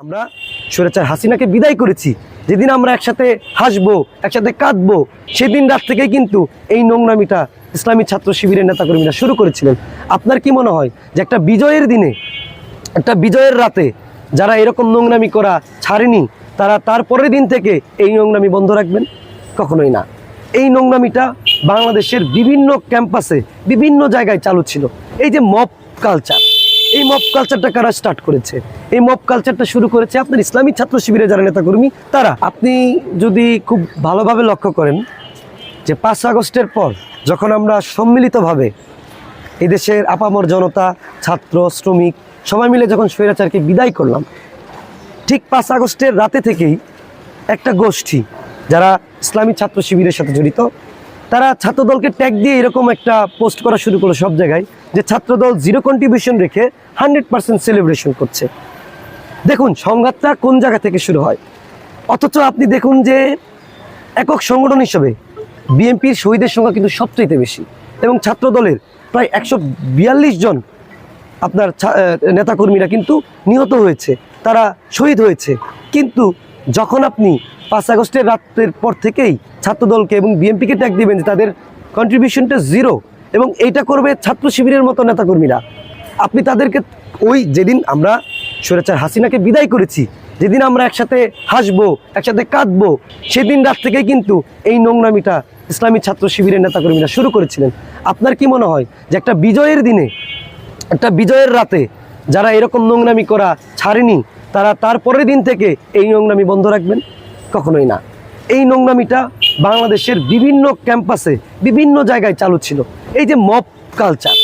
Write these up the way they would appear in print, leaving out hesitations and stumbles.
আমরা স্বৈরাচার হাসিনাকে বিদায় করেছি। যেদিন আমরা একসাথে হাসবো, একসাথে কাঁদবো, সেদিন রাত থেকেই কিন্তু এই নোংরামিটা ইসলামী ছাত্র শিবিরের নেতাকর্মীরা শুরু করেছিলেন। আপনার কি মনে হয় যে একটা বিজয়ের দিনে, একটা বিজয়ের রাতে যারা এরকম নোংরামি করা ছাড়েনি, তারা তারপরের দিন থেকে এই নোংরামি বন্ধ রাখবেন? কখনোই না। এই নোংরামিটা বাংলাদেশের বিভিন্ন ক্যাম্পাসে, বিভিন্ন জায়গায় চালু ছিল। এই যে মব কালচার, এই মব কালচারটা কারা স্টার্ট করেছে? এই মব কালচারটা শুরু করেছে আপনার ইসলামী ছাত্র শিবিরের যারা নেতাকর্মী তারা। আপনি যদি খুব ভালোভাবে লক্ষ্য করেন যে 5 আগস্টের পর যখন আমরা সম্মিলিতভাবে এই দেশের আপামর জনতা, ছাত্র, শ্রমিক সবাই মিলে যখন স্বৈরাচারকে বিদায় করলাম, ঠিক 5 আগস্টের রাতে থেকেই একটা গোষ্ঠী যারা ইসলামী ছাত্র শিবিরের সাথে জড়িত, তারা ছাত্রদলকে ট্যাগ দিয়ে এরকম একটা পোস্ট করা শুরু করলো সব জায়গায় যে ছাত্রদল 0 কন্ট্রিবিউশন রেখে 100% সেলিব্রেশন করছে। দেখুন সংঘাতটা কোন জায়গা থেকে শুরু হয়। অথচ আপনি দেখুন যে একক সংগঠন হিসেবে বিএনপির শহীদের সংখ্যা কিন্তু সবচেয়ে বেশি, এবং ছাত্রদলের প্রায় 142 জন আপনার নেতাকর্মীরা কিন্তু নিহত হয়েছে, তারা শহীদ হয়েছে। কিন্তু যখন আপনি 5 আগস্টের রাতের পর থেকেই ছাত্রদলকে এবং বিএনপিকে ট্যাগ দিবেন যে তাদের কন্ট্রিবিউশনটা 0, এবং এইটা করবে ছাত্র শিবিরের মতো নেতাকর্মীরা, আপনি তাদেরকে ওই যেদিন আমরা স্বৈরাচার হাসিনাকে বিদায় করেছি, যেদিন আমরা একসাথে হাসবো, একসাথে কাঁদবো, সেদিন রাত থেকেই কিন্তু এই নোংরামিটা ইসলামী ছাত্র শিবিরের নেতাকর্মীরা শুরু করেছিলেন। আপনার কি মনে হয় যে একটা বিজয়ের দিনে, একটা বিজয়ের রাতে যারা এরকম নোংরামি করা ছাড়েনি, তারা তারপরের দিন থেকে এই নোংরামি বন্ধ রাখবেন? কখনোই না। এই নোংরামিটা বাংলাদেশের বিভিন্ন ক্যাম্পাসে, বিভিন্ন জায়গায় চালু ছিল। এই যে মব কালচার,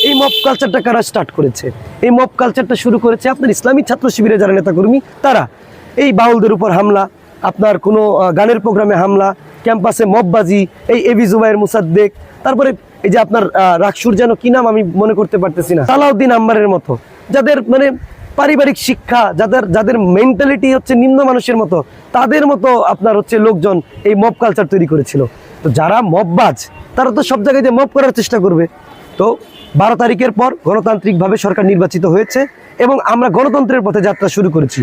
এই মব কালচারটা কারা স্টার্ট করেছে? এই মব কালচারটা শুরু করেছে আপনার ইসলামী ছাত্র শিবিরের যারা নেতাকর্মী তারা। এই বাউলদের উপর হামলা, আপনার কোনো গানের প্রোগ্রামে হামলা, ক্যাম্পাসে মববাজি, এই এবি জুবায়ের মুসাদ্দেক, তারপরে এই যে আপনার রাকসুর যেন কি নাম আমি মনে করতে পারতেছি না, সালাউদ্দিন আম্বারের মতো, যাদের মানে পারিবারিক শিক্ষা, যাদের মেন্টালিটি হচ্ছে নিম্ন মানুষের মতো, তাদের মতো আপনার হচ্ছে লোকজন এই মব কালচার তৈরি করেছিল। তো যারা মববাজ তারা তো সব জায়গায় যে মব করার চেষ্টা করবে। তো 12 তারিখের পর গণতান্ত্রিকভাবে সরকার নির্বাচিত হয়েছে এবং আমরা গণতন্ত্রের পথে যাত্রা শুরু করেছি।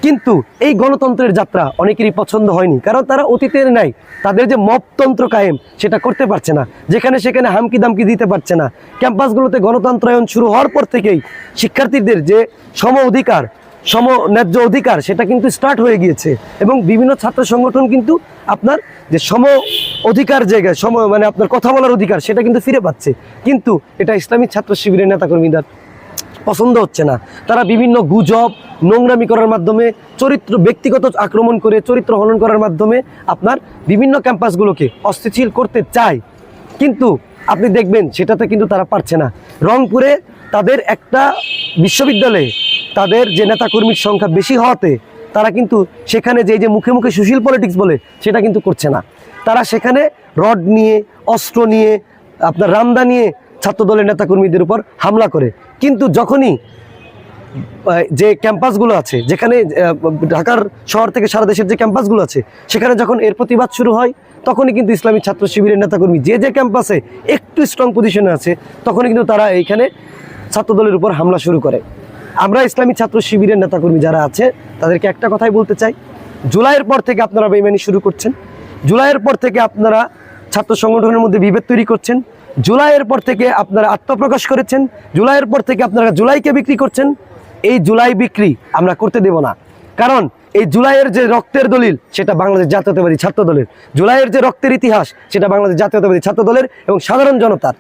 কিন্তু এই গণতন্ত্রের যাত্রা অনেকেরই পছন্দ হয়নি, কারণ তারা অতীতের নাই, তাদের যে মবতন্ত্র কায়েম সেটা করতে পারছে না, যেখানে সেখানে হামকি দামকি দিতে পারছে না। ক্যাম্পাসগুলোতে গণতন্ত্রায়ন শুরু হওয়ার পর থেকেই শিক্ষার্থীদের যে ন্যায্য অধিকার সেটা কিন্তু স্টার্ট হয়ে গিয়েছে, এবং বিভিন্ন ছাত্র সংগঠন কিন্তু আপনার যে অধিকার জায়গায় মানে আপনার কথা বলার অধিকার সেটা কিন্তু ফিরে পাচ্ছে। কিন্তু এটা ইসলামী ছাত্র শিবিরের নেতাকর্মীদের পছন্দ হচ্ছে না। তারা বিভিন্ন গুজব, নোংরামি করার মাধ্যমে, ব্যক্তিগত আক্রমণ করে, চরিত্র হনন করার মাধ্যমে আপনার বিভিন্ন ক্যাম্পাসগুলোকে অস্থিতিশীল করতে চায়। কিন্তু আপনি দেখবেন সেটাতে কিন্তু তারা পারছে না। রংপুরে তাদের একটা বিশ্ববিদ্যালয়ে তাদের যে নেতাকর্মীর সংখ্যা বেশি হওয়াতে তারা কিন্তু সেখানে যে মুখে মুখে সুশীল পলিটিক্স বলে সেটা কিন্তু করছে না। তারা সেখানে রড নিয়ে, অস্ত্র নিয়ে, আপনার রামদা নিয়ে ছাত্রদলের নেতাকর্মীদের উপর হামলা করে। কিন্তু যখনই যে ক্যাম্পাসগুলো আছে, যেখানে ঢাকার শহর থেকে সারা দেশের যে ক্যাম্পাসগুলো আছে, সেখানে যখন এর প্রতিবাদ শুরু হয়, তখনই কিন্তু ইসলামী ছাত্র শিবিরের নেতাকর্মী যে ক্যাম্পাসে একটু স্ট্রং পজিশনে আছে, তখনই কিন্তু তারা এইখানে ছাত্রদলের উপর হামলা শুরু করে। আমরা ইসলামী ছাত্র শিবিরের নেতাকর্মী যারা আছে তাদেরকে একটা কথাই বলতে চাই, জুলাইয়ের পর থেকে আপনারা বেইমানি শুরু করছেন, জুলাইয়ের পর থেকে আপনারা ছাত্র সংগঠনের মধ্যে বিভেদ তৈরি করছেন, জুলাইয়ের পর থেকে আপনারা আত্মপ্রকাশ করেছেন, জুলাইয়ের পর থেকে আপনারা জুলাইকে বিক্রি করছেন। এই জুলাই বিক্রি আমরা করতে দেব না, কারণ এই জুলাইয়ের যে রক্তের দলিল সেটা বাংলাদেশ জাতীয়তাবাদী ছাত্র দলের, জুলাইয়ের যে রক্তের ইতিহাস সেটা বাংলাদেশ জাতীয়তাবাদী ছাত্র দলের এবং সাধারণ জনতার।